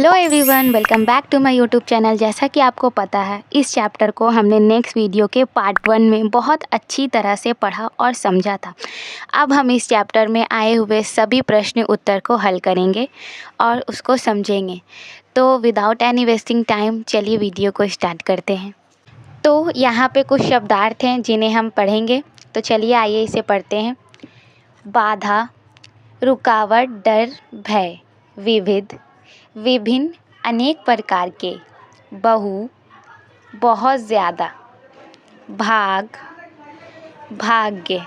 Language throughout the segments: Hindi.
Hello everyone, welcome back to my YouTube channel. जैसा कि आपको पता है, इस चैप्टर को हमने नेक्स्ट वीडियो के पार्ट 1 में बहुत अच्छी तरह से पढ़ा और समझा था। अब हम इस चैप्टर में आए हुए सभी प्रश्न उत्तर को हल करेंगे और उसको समझेंगे। तो विदाउट एनी वेस्टिंग टाइम चलिए वीडियो को स्टार्ट करते हैं। तो यहाँ पे कुछ शब्दार्थ हैं जिन्हें हम पढ़ेंगे। तो चलिए आइए इसे पढ़ते हैं। बाधा, रुकावट, डर, भय, विविध, विभिन्न, अनेक प्रकार के, बहु, बहुत ज़्यादा, भाग, भाग्य,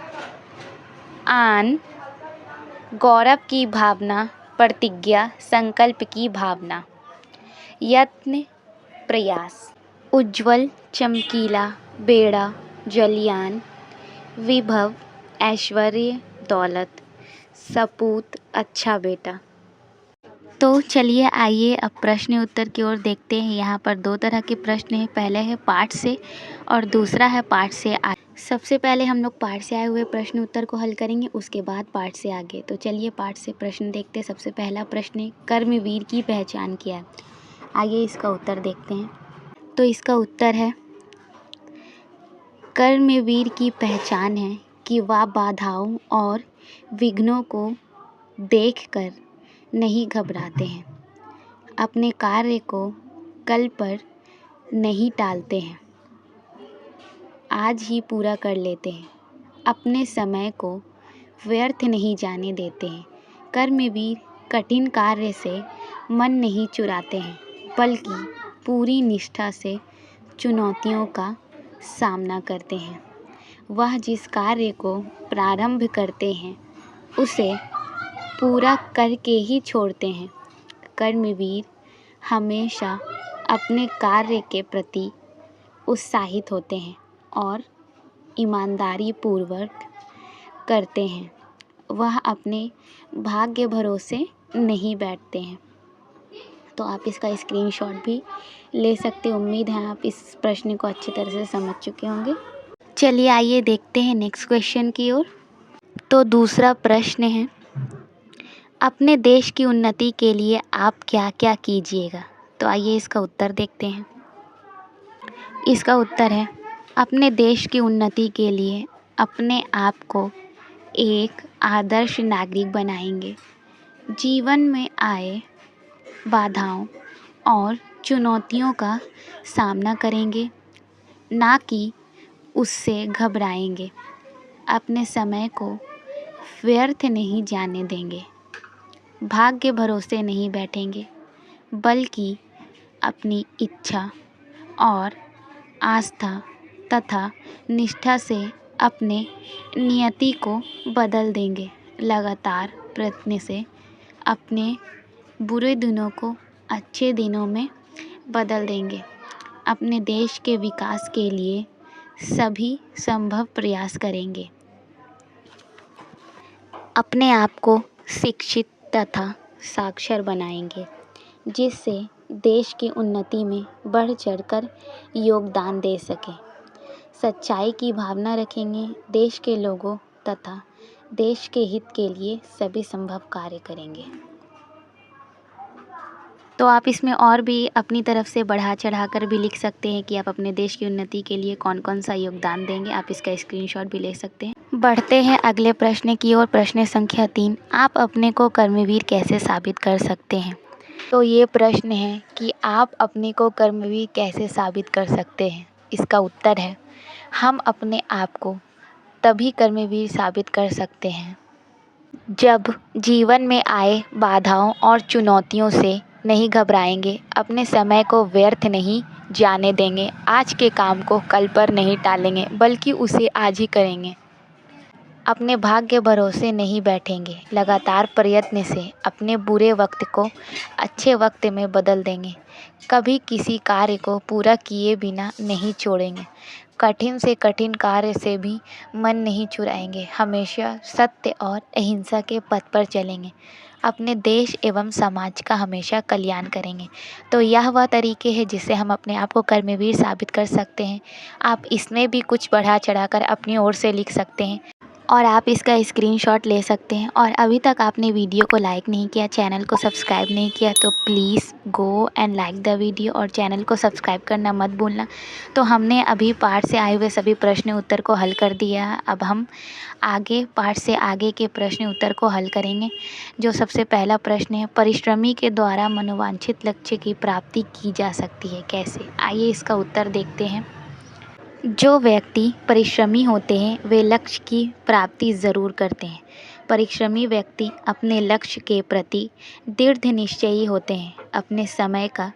आन, गौरव की भावना, प्रतिज्ञा, संकल्प की भावना, यत्न, प्रयास, उज्ज्वल, चमकीला, बेड़ा, जलयान, विभव, ऐश्वर्य, दौलत, सपूत, अच्छा बेटा। तो चलिए आइए अब प्रश्न उत्तर की ओर देखते हैं। यहाँ पर दो तरह के प्रश्न हैं, पहले है पाठ से और दूसरा है पाठ से आगे। सबसे पहले हम लोग पाठ से आए हुए प्रश्न उत्तर को हल करेंगे, उसके बाद पाठ से आगे। तो चलिए पाठ से प्रश्न देखते हैं। सबसे पहला प्रश्न है, कर्मवीर की पहचान क्या है? आइए इसका उत्तर देखते हैं। तो इसका उत्तर है, कर्मवीर की पहचान है कि वह बाधाओं और विघ्नों को देखकर नहीं घबराते हैं, अपने कार्य को कल पर नहीं टालते हैं, आज ही पूरा कर लेते हैं, अपने समय को व्यर्थ नहीं जाने देते हैं। कर्मवीर कठिन कार्य से मन नहीं चुराते हैं, बल्कि पूरी निष्ठा से चुनौतियों का सामना करते हैं। वह जिस कार्य को प्रारंभ करते हैं उसे पूरा करके ही छोड़ते हैं। कर्मवीर हमेशा अपने कार्य के प्रति उत्साहित होते हैं और ईमानदारी पूर्वक करते हैं। वह अपने भाग्य भरोसे नहीं बैठते हैं। तो आप इसका स्क्रीनशॉट भी ले सकते हैं। उम्मीद है आप इस प्रश्न को अच्छी तरह से समझ चुके होंगे। चलिए आइए देखते हैं नेक्स्ट क्वेश्चन की ओर। तो दूसरा प्रश्न है, अपने देश की उन्नति के लिए आप क्या क्या कीजिएगा? तो आइए इसका उत्तर देखते हैं। इसका उत्तर है, अपने देश की उन्नति के लिए अपने आप को एक आदर्श नागरिक बनाएंगे। जीवन में आए बाधाओं और चुनौतियों का सामना करेंगे, ना कि उससे घबराएंगे। अपने समय को व्यर्थ नहीं जाने देंगे, भाग्य भरोसे नहीं बैठेंगे, बल्कि अपनी इच्छा और आस्था तथा निष्ठा से अपने नियति को बदल देंगे। लगातार प्रयत्न से अपने बुरे दिनों को अच्छे दिनों में बदल देंगे। अपने देश के विकास के लिए सभी संभव प्रयास करेंगे। अपने आप को शिक्षित तथा साक्षर बनाएंगे, जिससे देश की उन्नति में बढ़ चढ़कर योगदान दे सकें। सच्चाई की भावना रखेंगे, देश के लोगों तथा देश के हित के लिए सभी संभव कार्य करेंगे। तो आप इसमें और भी अपनी तरफ से बढ़ा चढ़ाकर भी लिख सकते हैं कि आप अपने देश की उन्नति के लिए कौन कौन सा योगदान देंगे। आप इसका स्क्रीनशॉट भी ले सकते हैं। बढ़ते हैं अगले प्रश्न की ओर। प्रश्न संख्या 3, आप अपने को कर्मवीर कैसे साबित कर सकते हैं? तो ये प्रश्न है कि आप अपने को कर्मवीर कैसे साबित कर सकते हैं। इसका उत्तर है, हम अपने आप को तभी कर्मवीर साबित कर सकते हैं जब जीवन में आए बाधाओं और चुनौतियों से नहीं घबराएंगे, अपने समय को व्यर्थ नहीं जाने देंगे, आज के काम को कल पर नहीं टालेंगे, बल्कि उसे आज ही करेंगे। अपने भाग्य भरोसे नहीं बैठेंगे, लगातार प्रयत्न से अपने बुरे वक्त को अच्छे वक्त में बदल देंगे, कभी किसी कार्य को पूरा किए बिना नहीं छोड़ेंगे, कठिन से कठिन कार्य से भी मन नहीं चुराएंगे, हमेशा सत्य और अहिंसा के पथ पर चलेंगे, अपने देश एवं समाज का हमेशा कल्याण करेंगे। तो यह वह तरीके हैं जिससे हम अपने आप को कर्मवीर साबित कर सकते हैं। आप इसमें भी कुछ बढ़ा चढ़ाकर अपनी ओर से लिख सकते हैं। और आप इसका स्क्रीनशॉट ले सकते हैं। और अभी तक आपने वीडियो को लाइक नहीं किया, चैनल को सब्सक्राइब नहीं किया, तो please go and like the video और चैनल को सब्सक्राइब करना मत भूलना। तो हमने अभी पाठ से आए हुए सभी प्रश्न उत्तर को हल कर दिया है। अब हम आगे पाठ से आगे के प्रश्न उत्तर को हल करेंगे। जो सबसे पहला प्रश्न है, परिश्रमी के द्वारा मनोवांछित लक्ष्य की प्राप्ति की जा सकती है कैसे? आइए इसका उत्तर देखते हैं। जो व्यक्ति परिश्रमी होते हैं वे लक्ष्य की प्राप्ति ज़रूर करते हैं। परिश्रमी व्यक्ति अपने लक्ष्य के प्रति दृढ़ निश्चयी होते हैं, अपने समय का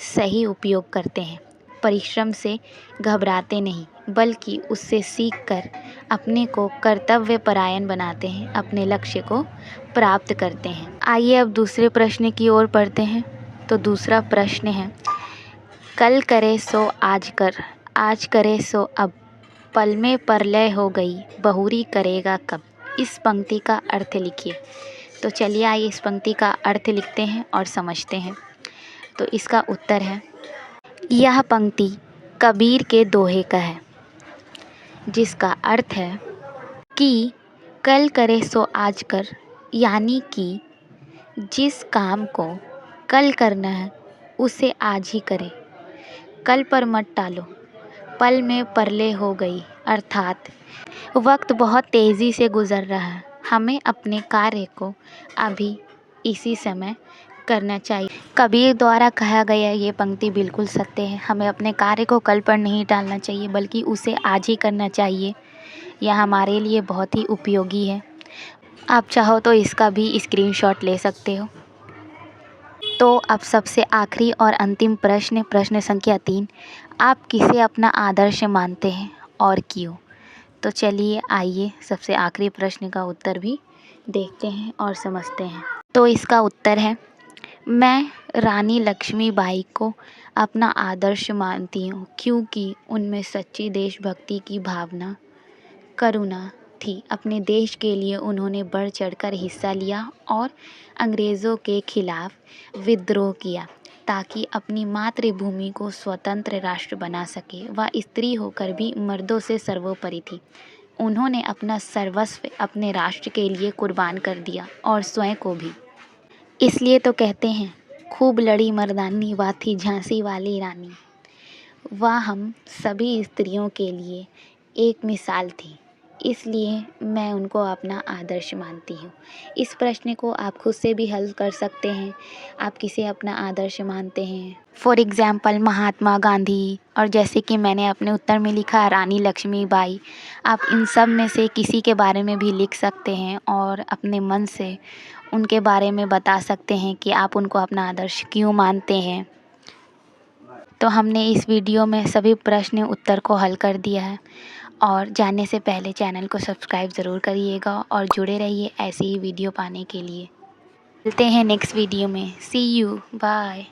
सही उपयोग करते हैं, परिश्रम से घबराते नहीं बल्कि उससे सीखकर अपने को कर्तव्यपरायण बनाते हैं, अपने लक्ष्य को प्राप्त करते हैं। आइए अब दूसरे प्रश्न की ओर बढ़ते हैं। तो दूसरा प्रश्न है, कल करे सो आज कर, आज करे सो अब, पल में परलय हो गई, बहुरी करेगा कब? इस पंक्ति का अर्थ लिखिए। तो चलिए आइए इस पंक्ति का अर्थ लिखते हैं और समझते हैं। तो इसका उत्तर है, यह पंक्ति कबीर के दोहे का है, जिसका अर्थ है कि कल करे सो आज कर, यानी कि जिस काम को कल करना है उसे आज ही करें, कल पर मत टालो। पल में परले हो गई, अर्थात वक्त बहुत तेज़ी से गुज़र रहा है, हमें अपने कार्य को अभी इसी समय करना चाहिए। कबीर द्वारा कहा गया ये पंक्ति बिल्कुल सत्य है। हमें अपने कार्य को कल पर नहीं टालना चाहिए बल्कि उसे आज ही करना चाहिए। यह हमारे लिए बहुत ही उपयोगी है। आप चाहो तो इसका भी स्क्रीनशॉट ले सकते हो। तो अब सबसे आखिरी और अंतिम प्रश्न, प्रश्न संख्या 3, आप किसे अपना आदर्श मानते हैं और क्यों? तो चलिए आइए सबसे आखिरी प्रश्न का उत्तर भी देखते हैं और समझते हैं। तो इसका उत्तर है, मैं रानी लक्ष्मीबाई को अपना आदर्श मानती हूँ क्योंकि उनमें सच्ची देशभक्ति की भावना, करुणा थी। अपने देश के लिए उन्होंने बढ़ चढ़कर हिस्सा लिया और अंग्रेज़ों के खिलाफ विद्रोह किया ताकि अपनी मातृभूमि को स्वतंत्र राष्ट्र बना सके। वह स्त्री होकर भी मर्दों से सर्वोपरि थी। उन्होंने अपना सर्वस्व अपने राष्ट्र के लिए कुर्बान कर दिया और स्वयं को भी। इसलिए तो कहते हैं, खूब लड़ी मर्दानी, वह थी झांसी वाली रानी। वह हम सभी स्त्रियों के लिए एक मिसाल थी, इसलिए मैं उनको अपना आदर्श मानती हूँ। इस प्रश्न को आप खुद से भी हल कर सकते हैं। आप किसे अपना आदर्श मानते हैं? फॉर एग्ज़ाम्पल महात्मा गांधी, और जैसे कि मैंने अपने उत्तर में लिखा रानी लक्ष्मीबाई। आप इन सब में से किसी के बारे में भी लिख सकते हैं और अपने मन से उनके बारे में बता सकते हैं कि आप उनको अपना आदर्श क्यों मानते हैं। तो हमने इस वीडियो में सभी प्रश्न उत्तर को हल कर दिया है। और जानने से पहले चैनल को सब्सक्राइब ज़रूर करिएगा और जुड़े रहिए ऐसी ही वीडियो पाने के लिए। मिलते हैं नेक्स्ट वीडियो में। सी यू, बाय।